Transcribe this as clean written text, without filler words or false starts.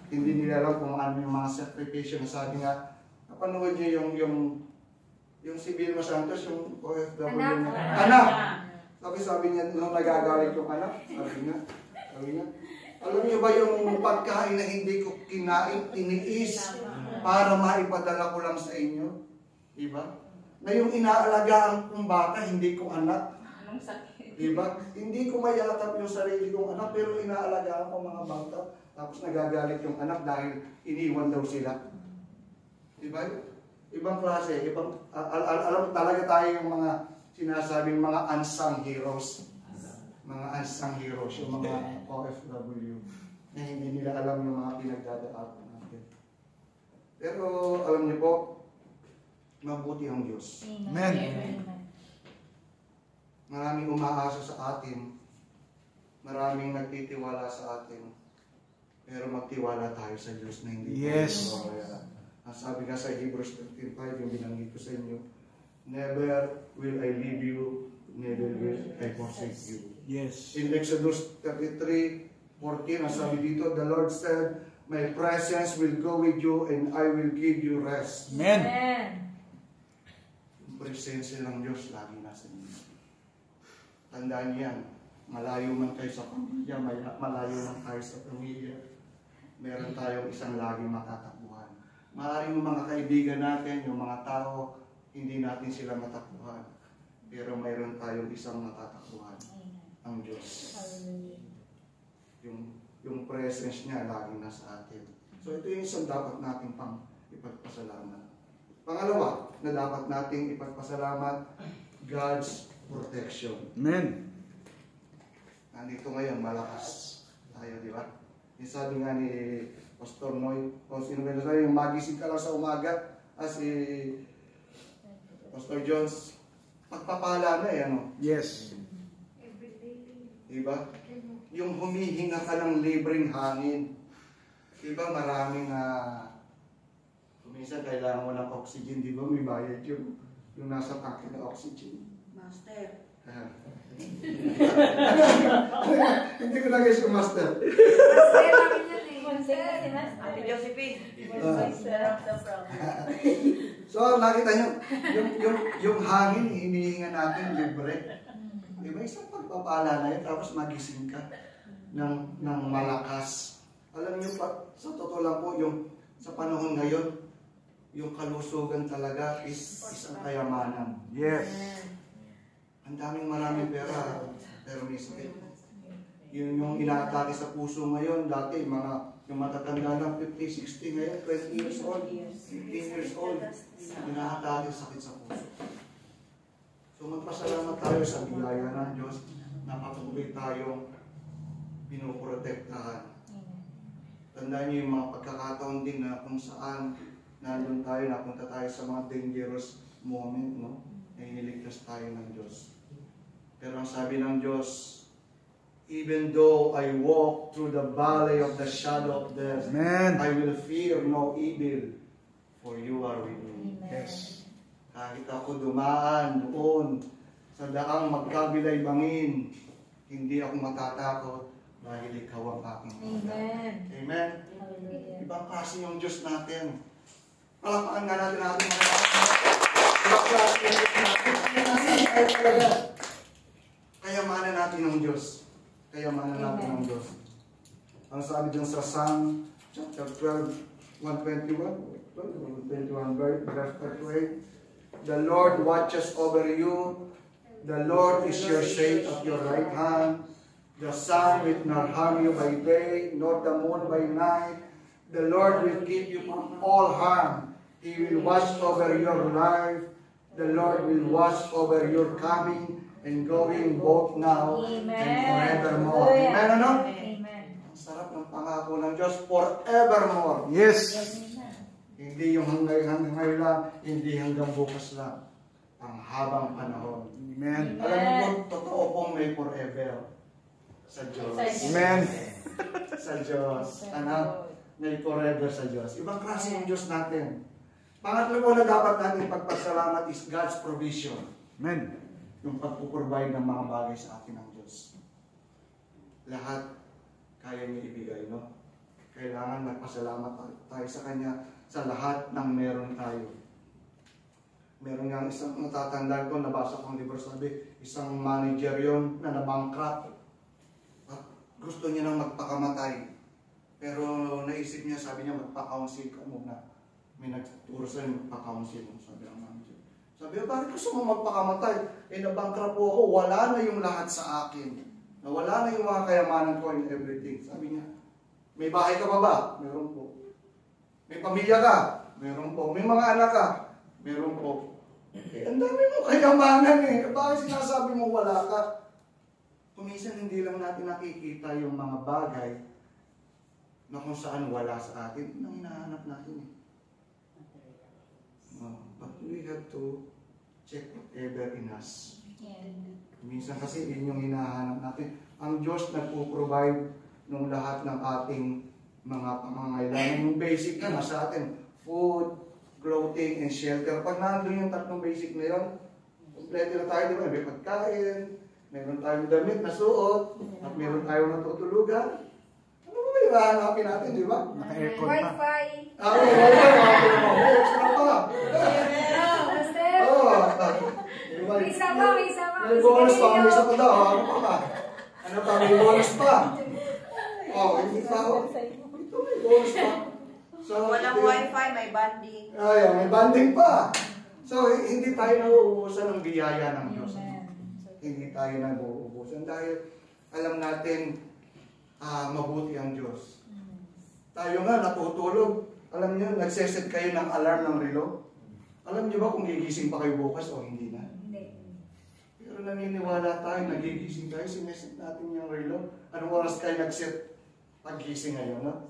hindi nila alam kung ano yung mga sakripisyo na sabi nga, napanood niyo yung si Vilma Santos, yung OFW niya. Anak! Sabi niya, nung nagagalit yung anak, sabi niya, alam niyo ba yung pagkain na hindi ko kinain, tiniis, para maipadala ko lang sa inyo? Diba? Na yung inaalagaan kong bata, hindi ko anak. Diba? Hindi ko mayakap yung sarili kong anak, pero inaalagaan ko mga bata. Tapos nagagalit yung anak dahil iniwan daw sila. Diba? Ibang klase, alam talaga tayo yung mga sinasabing mga unsung heroes. Mga unsung heroes, yung mga OFW na hindi nila alam yung mga pinagdadaanan natin. Pero alam niyo po, mabuti ang Diyos. Amen. Maraming umaasa sa atin, maraming nagtitiwala sa atin, pero magtiwala tayo sa Diyos na hindi tayo mawawala. Ang sabi nga sa Hebrews 13:5, yung binanggit ko sa inyo, never will I leave you, never will I forsake you. Yes. In Exodus 33:14, ang sabi dito, the Lord said, my presence will go with you and I will give you rest. Amen. Yung presensya ng Diyos lagi nasa inyo. Tandaan yan, malayo man kayo sa pamilya, malayo man kayo sa pamilya, meron tayong isang laging matatakbuhan. Maaaring yung mga kaibigan natin, yung mga tao, hindi natin sila matakbuhan. Pero mayroon tayong isang matatakbuhan, ang Diyos. Yung presence niya laging nasa atin. So ito yung isang dapat nating pang ipagpasalamat. Pangalawa na dapat nating ipagpasalamat, God's protection. Amen. Nandito ngayon, malakas tayo, di ba? Yung sabi nga ni Pastor Noy, kung sino ba yung magising ka lang sa umaga, si Pastor Jones, pagpapala na eh, ano? Yes. Di ba? Yung humihinga ka ng libreng hangin. Di ba maraming minsan kailangan mo ng oxygen, di ba? May bayad yung nasa tanke ng oxygen. Master. Hindi ko nagay si Master. Master namin yan eh. Ate Josephine. So nakita nyo, yung hangin, hinihinga natin libre. Diba? Isang pagpapala na yun, tapos magising ka ng malakas. Alam nyo pa, sa totoo lang po, sa panahon ngayon, yung kalusugan talaga is isang kayamanan. Yes. Ang maraming pera, pero may sakit. Yung inaatake sa puso ngayon, dati yung matatanda ng 50, 60 ngayon, 20 years old, 15 years old, inaatake sakit sa puso. So magpasalamat tayo sa biyaya ng Diyos na patuloy tayong pinoprotektahan. Tandaan niyo yung mga pagkakataon din na kung saan nandun tayo, napunta tayo sa mga dangerous moment, no? Na iniligtas tayo ng Diyos. Pero ang sabi ng Diyos, even though I walk through the valley of the shadow of death, Amen. I will fear no evil, for you are with me. Yes. Kahit ako dumaan doon sa daang magkabilay bangin, hindi ako matatakot dahil ikaw ang aking Amen. Amen. Hallelujah. Ibang klase yung Diyos natin. Palakpakan nga natin mga ibang klase yung Diyos natin. Kayamanan natin ng Diyos. Kayamanan natin ng Diyos. Ang sabi dyan sa Psalm chapter 12, 121, verse 28, the Lord watches over you. The Lord is your shade at your right hand. The sun will not harm you by day, nor the moon by night. The Lord will keep you from all harm. He will watch over your life. The Lord will watch over your coming and going both now and forevermore. Amen, ano? Amen. Ang sarap ng pangako ng Diyos, forevermore. Yes. Hindi yung hanggang ngayon lang, hindi hanggang bukas lang. Ang habang panahon. Amen. Alam mo, totoo pong may forever sa Diyos. Amen. Sa Diyos. Anak, may forever sa Diyos. Ibang klase yung Diyos natin. Pangatlo po na dapat natin pagpasalamat is God's provision. Amen. Yung pagpuprovide ng mga bagay sa atin ng Diyos. Lahat kaya niya ibigay, no? kailangan magpasalamat tayo sa Kanya sa lahat ng meron tayo. Meron nga isang natatandaan ko, nabasa kong libro, sabi, isang manager yon na nabankrupt. At gusto niya nang magpakamatay. Pero naisip niya, sabi niya, magpa-counsel ka muna. May nagturo sa'yo, magpa-counsel mo, sabi ang manager. Sabi niya, bakit gusto mo magpakamatay? Nabankrupt po ako, wala na yung lahat sa akin. Wala na yung mga kayamanan ko and everything. Sabi niya, may bahay ka pa ba? Meron po. May pamilya ka? Meron po. May mga anak ka? Meron po. Ang dami mo kayamanan eh. Bakit sinasabi mo wala ka? Kuminsan hindi lang natin nakikita yung mga bagay na kung saan wala sa atin. Yun ang hinahanap natin eh. But we have to check whatever in us. Minsan kasi yun yung hinahanap natin. Ang Diyos nagpo-provide ng lahat ng ating mga pangangailangan. Yung basic na sa atin, food, clothing, and shelter. Pag nandun yung tatlong basic na yun, kompleto na tayo, di ba? May pagkain, meron tayong damit na suot, at meron tayong natutulugan. Ano ba yung hahanapin natin, di ba? Naka-aircon pa. Wi-Fi. May extra pa. Master. May isa pa, may isa pa. May bonus pa, may isa pa daw. Ano pa ba? Ano pa, may bonus pa. Hindi pa ako. Ito may bonus pa. So, Walang wifi, may banding. Ayun, may banding pa. So, hindi tayo nauubusan ng biyaya ng Diyos. Hindi tayo nauubusan dahil alam natin mabuti ang Diyos. Tayo nga natutulog. Alam niyo, nagseset kayo ng alarm ng relo. Alam niyo ba kung gigising pa kayo bukas o hindi na? Pero naniniwala tayo, nagigising tayo, sineset natin yung relo. Anong oras kayo nagset paggising ngayon, no?